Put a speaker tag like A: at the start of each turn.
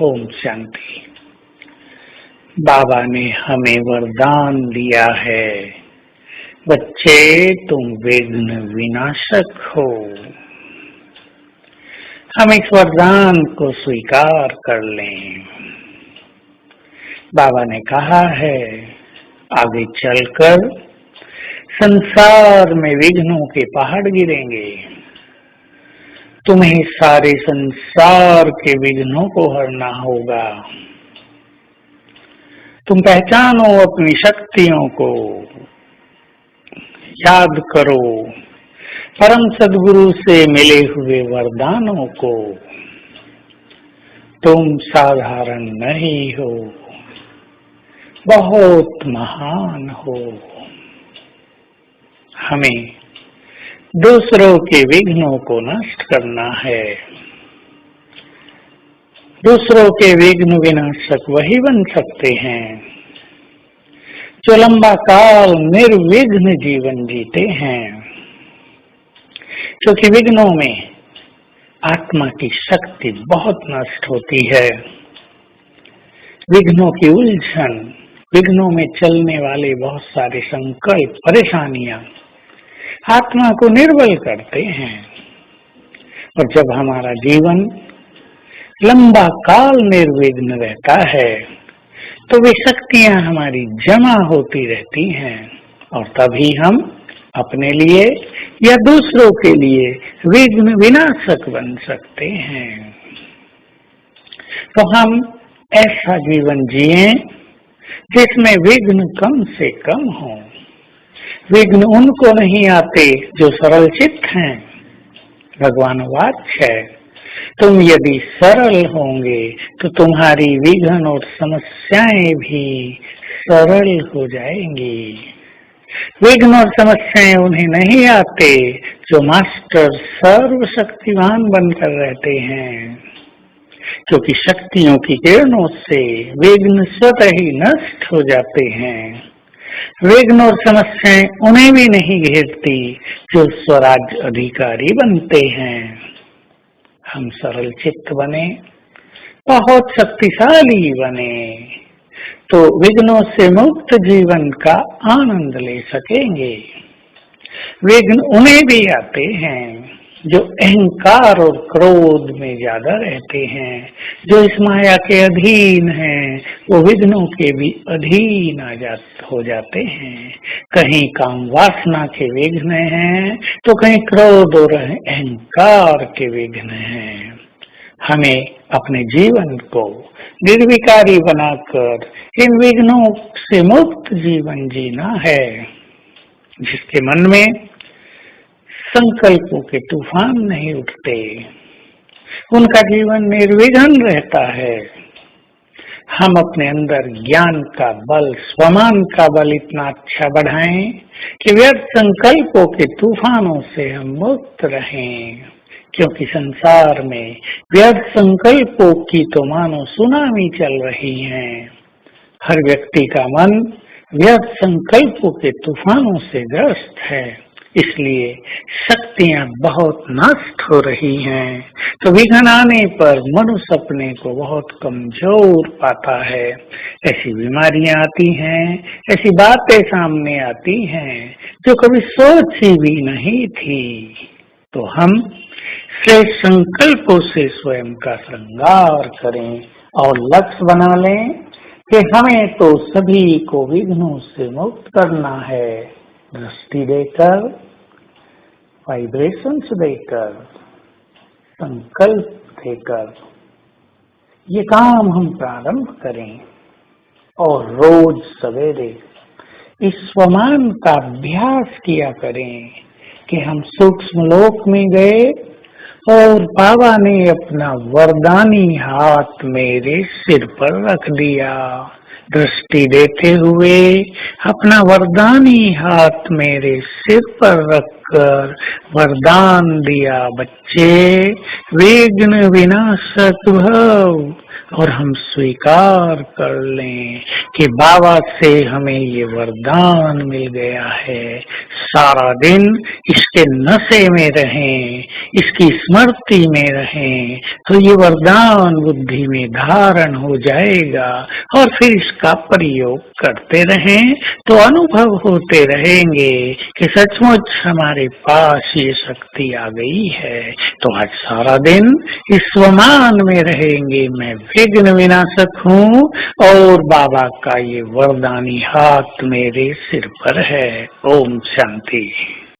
A: ओम शांति। बाबा ने हमें वरदान दिया है, बच्चे तुम विघ्न विनाशक हो। हम इस वरदान को स्वीकार कर लें। बाबा ने कहा है, आगे चलकर संसार में विघ्नों के पहाड़ गिरेंगे। तुम्हें सारे संसार के विघ्नों को हरना होगा। तुम पहचानो अपनी शक्तियों को, याद करो परम सद्गुरु से मिले हुए वरदानों को। तुम साधारण नहीं हो, बहुत महान हो। हमें दूसरों के विघ्नों को नष्ट करना है। दूसरों के विघ्न विनाशक वही बन सकते हैं जो लंबा काल निर्विघ्न जीवन जीते हैं, क्योंकि विघ्नों में आत्मा की शक्ति बहुत नष्ट होती है। विघ्नों की उलझन, विघ्नों में चलने वाले बहुत सारे संकल्प, परेशानियां आत्मा को निर्बल करते हैं। और जब हमारा जीवन लंबा काल निर्विघ्न रहता है तो वे शक्तियां हमारी जमा होती रहती हैं, और तभी हम अपने लिए या दूसरों के लिए विघ्न विनाशक बन सकते हैं। तो हम ऐसा जीवन जिएं जिसमें विघ्न कम से कम हो। विघ्न उनको नहीं आते जो सरल चित्त हैं। भगवान वाक्य है, तुम यदि सरल होंगे तो तुम्हारी विघ्न और समस्याएं भी सरल हो जाएंगी। विघ्न और समस्याएं उन्हें नहीं आते जो मास्टर सर्वशक्तिमान बनकर रहते हैं, क्योंकि शक्तियों की किरणों से विघ्न स्वतः ही नष्ट हो जाते हैं। विघ्न और समस्याएं उन्हें भी नहीं घेरती जो स्वराज अधिकारी बनते हैं। हम सरल चित्त बने, बहुत शक्तिशाली बने, तो विघ्नों से मुक्त जीवन का आनंद ले सकेंगे। विघ्न उन्हें भी आते हैं जो अहंकार और क्रोध में ज्यादा रहते हैं, जो इस माया के अधीन हैं। वो विघ्नों के भी अधीन हो जाते हैं। कहीं काम वासना के विघ्न हैं तो कहीं क्रोध और अहंकार के विघ्न हैं। हमें अपने जीवन को निर्विकारी बनाकर इन विघ्नों से मुक्त जीवन जीना है, जिसके मन में संकल्पों के तूफान नहीं उठते, उनका जीवन निर्विघ्न रहता है। हम अपने अंदर ज्ञान का बल, स्वमान का बल इतना अच्छा बढ़ाएं कि व्यर्थ संकल्पों के तूफानों से हम मुक्त रहें, क्योंकि संसार में व्यर्थ संकल्पों की तो मानो सुनामी चल रही है। हर व्यक्ति का मन व्यर्थ संकल्पों के तूफानों से ग्रस्त है, इसलिए शक्तियां बहुत नष्ट हो रही हैं। तो विघ्न आने पर मनुष्य अपने को बहुत कमजोर पाता है। ऐसी बीमारियां आती हैं, ऐसी बातें सामने आती हैं जो कभी सोची भी नहीं थी। तो हम श्रेष्ठ संकल्पों से स्वयं का श्रृंगार करें और लक्ष्य बना लें कि हमें तो सभी को विघ्नों से मुक्त करना है। दृष्टि देकर, वाइब्रेशंस देकर, संकल्प देकर ये काम हम प्रारंभ करें, और रोज सवेरे इस स्वमान का अभ्यास किया करें कि हम सूक्ष्म लोक में गए और बाबा ने अपना वरदानी हाथ मेरे सिर पर रख दिया। दृष्टि देते हुए अपना वरदानी हाथ मेरे सिर पर रखकर वरदान दिया, बच्चे विघ्न विनाशक भव, और हम स्वीकार कर लें कि बाबा से हमें ये वरदान मिल गया है, सारा दिन इसके नशे में रहें, इसकी स्मृति में रहें, तो ये वरदान बुद्धि में धारण हो जाएगा और फिर इसका प्रयोग करते रहें तो अनुभव होते रहेंगे कि सचमुच हमारे पास ये शक्ति आ गई है। तो आज सारा दिन इस स्वमान में रहेंगे, मैं विघ्न विनाशक हूँ और बाबा का ये वरदानी हाथ मेरे सिर पर है। ओम शांति।